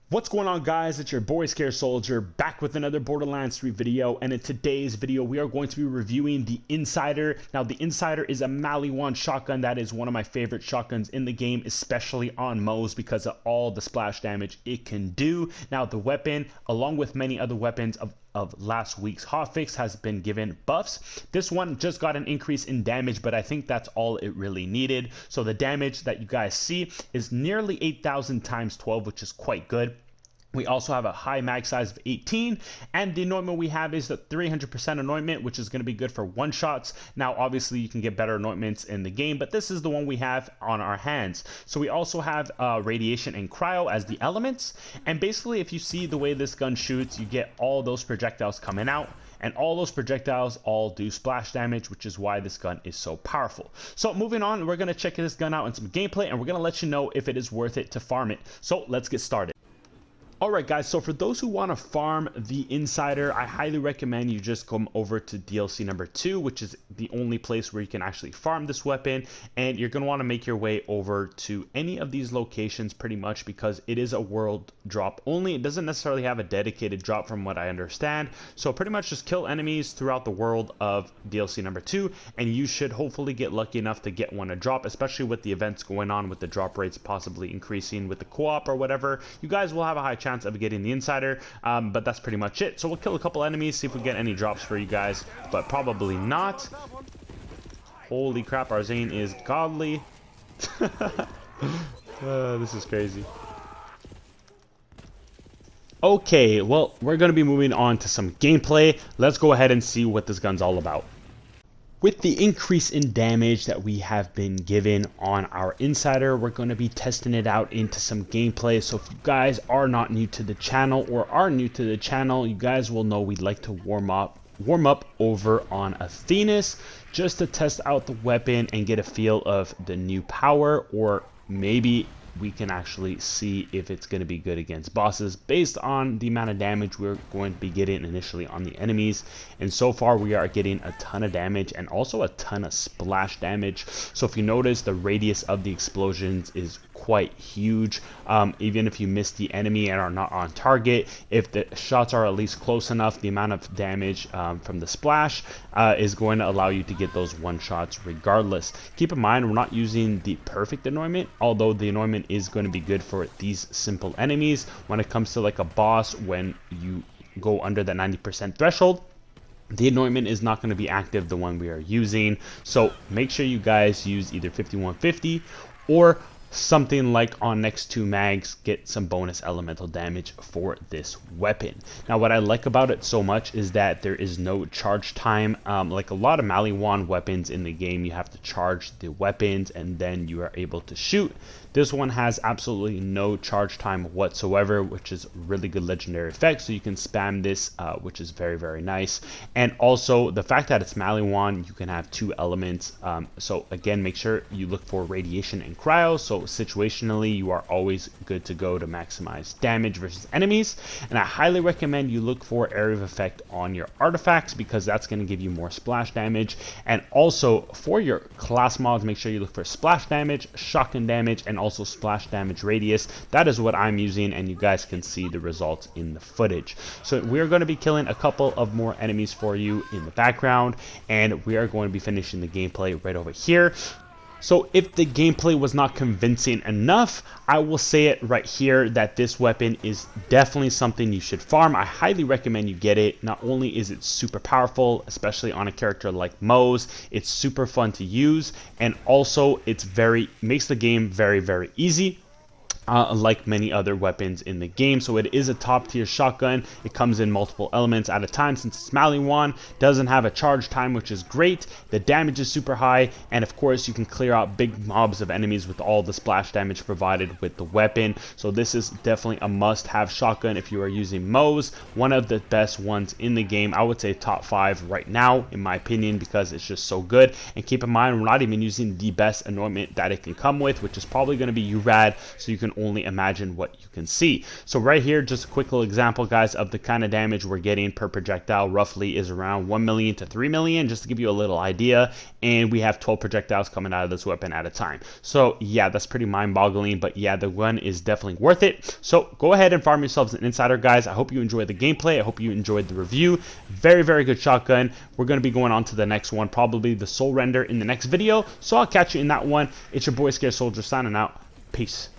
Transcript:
What's going on, guys? It's your boy Scare Soldier back with another Borderlands 3 video, and in today's video we are going to be reviewing the Insider. Now the Insider is a Maliwan shotgun that is one of my favorite shotguns in the game, especially on Moes because of all the splash damage it can do. Now the weapon, along with many other weapons of last week's hotfix, has been given buffs. This one just got an increase in damage, but I think that's all it really needed. So the damage that you guys see is nearly 8,000 times 12, which is quite good. We also have a high mag size of 18, and the anointment we have is the 300% anointment, which is going to be good for one shots. Now obviously you can get better anointments in the game, but this is the one we have on our hands. So we also have radiation and cryo as the elements, and basically if you see the way this gun shoots, you get all those projectiles coming out, and all those projectiles all do splash damage, which is why this gun is so powerful. So moving on, we're going to check this gun out in some gameplay, and we're going to let you know if it is worth it to farm it. So let's get started. Alright guys, so for those who want to farm the Insider, I highly recommend you just come over to DLC number 2, which is the only place where you can actually farm this weapon, and you're going to want to make your way over to any of these locations pretty much because it is a world drop only. It doesn't necessarily have a dedicated drop from what I understand, so pretty much just kill enemies throughout the world of DLC number 2, and you should hopefully get lucky enough to get one to drop, especially with the events going on, with the drop rates possibly increasing with the co-op or whatever. You guys will have a high chance of getting the Insider, but that's pretty much it. So we'll kill a couple enemies, see if we get any drops for you guys, but probably not. Holy crap, our Zane is godly. This is crazy. Okay, well, we're going to be moving on to some gameplay. Let's go ahead and see what this gun's all about. With the increase in damage that we have been given on our Insider, we're going to be testing it out into some gameplay. So if you guys are not new to the channel or are new to the channel, you guys will know we'd like to warm up over on Athena's just to test out the weapon and get a feel of the new power, or maybe we can actually see if it's going to be good against bosses based on the amount of damage we're going to be getting initially on the enemies. And so far we are getting a ton of damage and also a ton of splash damage. So if you notice, the radius of the explosions is quite huge. Even if you miss the enemy and are not on target, if the shots are at least close enough, the amount of damage from the splash is going to allow you to get those one shots regardless. Keep in mind, we're not using the perfect anointment, although the anointment is going to be good for these simple enemies. When it comes to like a boss, when you go under the 90% threshold, the anointment is not going to be active, the one we are using. So make sure you guys use either 5150 or something like on next 2 mags, get some bonus elemental damage for this weapon. Now what I like about it so much is that there is no charge time. Like a lot of Maliwan weapons in the game, you have to charge the weapons and then you are able to shoot. This one has absolutely no charge time whatsoever, which is really good legendary effect, so you can spam this, which is very, very nice. And also the fact that it's Maliwan, you can have 2 elements. So again, make sure you look for radiation and cryo, so situationally you are always good to go to maximize damage versus enemies. And I highly recommend you look for area of effect on your artifacts because that's going to give you more splash damage. And also for your class mods, make sure you look for splash damage, shotgun damage, and also splash damage radius. That is what I'm using, and you guys can see the results in the footage. So we're going to be killing a couple of more enemies for you in the background, and we are going to be finishing the gameplay right over here. So if the gameplay was not convincing enough, I will say it right here that this weapon is definitely something you should farm. I highly recommend you get it. Not only is it super powerful, especially on a character like Moes, it's super fun to use, and also it's makes the game very, very easy. Like many other weapons in the game. So it is a top tier shotgun. It comes in multiple elements at a time since it's Maliwan. Doesn't have a charge time, which is great. The damage is super high, and of course you can clear out big mobs of enemies with all the splash damage provided with the weapon. So this is definitely a must have shotgun if you are using Moes. One of the best ones in the game. I would say top 5 right now in my opinion, because it's just so good. And keep in mind, we're not even using the best anointment that it can come with, which is probably going to be URAD, so you can only imagine what you can see. So right here, just a quick little example, guys, of the kind of damage we're getting per projectile roughly is around 1 million to 3 million, just to give you a little idea. And we have 12 projectiles coming out of this weapon at a time. So yeah, that's pretty mind-boggling, but yeah, the gun is definitely worth it. So go ahead and farm yourselves an insider, guys. I hope you enjoyed the gameplay. I hope you enjoyed the review. Very, very good shotgun. We're going to be going on to the next one, probably the Soul Render, in the next video. So I'll catch you in that one. It's your boy Scared Soldier signing out. Peace.